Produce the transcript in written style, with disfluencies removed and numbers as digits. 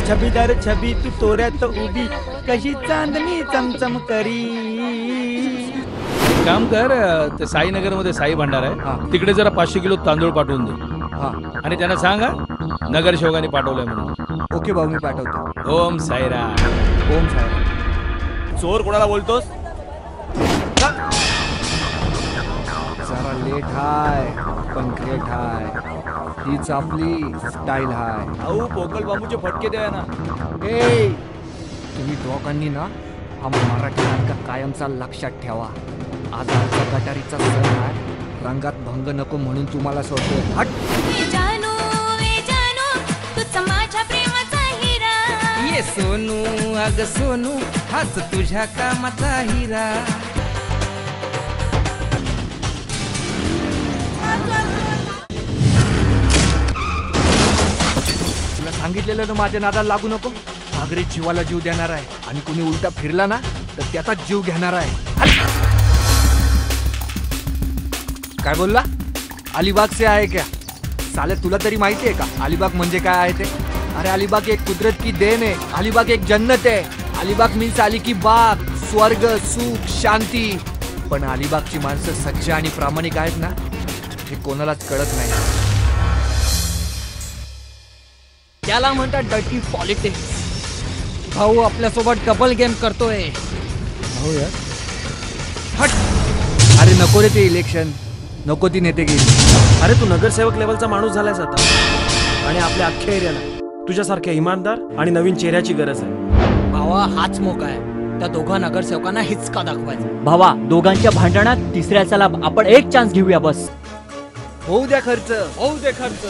छबीदार छबी तू तोऱ्यात उभी कशी चांदणी चमचम करी. काम कर, ते साईनगर मध्ये साई भांडार आहे, तिकडे जरा 500 किलो तांदूळ पाठवून दे. आणि त्यांना सांगा नगरसेवकांनी पाठवलंय म्हणून. ओके भाऊ, मी पाठवतो. ओम साईराम. ओम साहेब. चोर कोणाला बोलतोस? जरा लेट हाय पण ग्रेट हाय, हीच आपली स्टाईल हाय. अहो पोकळ बांबूचे फटके द्या ना. ए तुम्ही दोघांनी ना हा मराठी नाटक कायमचा लक्षात ठेवा. आज आमचा गटारीचा सण आहे, रंगात भंग नको म्हणून तुम्हाला सोडतोय. हट. ये सोनू अग सोनू हाच तुझ्या कामाचा हिरा. तुला सांगितलेलं ना माझ्या नादाला लागू नको. सागरी जीवाला जीव देणार आहे आणि कुणी उलटा फिरला ना तर त्याचा जीव घेणार आहे. काय बोलला? अलिबाग से आहे क्या? साले तुला तरी माहिती आहे का अलिबाग म्हणजे काय आहे ते? अरे अलिबाग एक कुदरत की देन है. अलिबाग एक जन्नत है. अलिबाग मीन्स अली की बाग, स्वर्ग, सुख, शांती. पण अलिबागची माणसं सच्चे आणि प्रामाणिक आहेत ना, हे कोणालाच कळत नाही. त्याला म्हणतात डर्टी पॉलिटिक्स. भाऊ आपल्यासोबत डबल गेम करतोय. हो यार. हट. अरे नको रे ते इलेक्शन, नको ती नेतेगिरी. अरे तू नगरसेवक लेवलचा माणूस झालायस आता, आणि आपल्या अख्ख्या एरियाला तुझ्यासारख्या इमानदार आणि नवीन चेहऱ्याची गरज आहे. भावा हाच मोका आहे त्या दोघा नगरसेवकांना हिचका दाखवायचा. भावा दोघांच्या भांडणात तिसऱ्याचा लाभ आपण एक चान्स घेऊया बस. होऊ द्या खर्च. होऊ दे खर्च.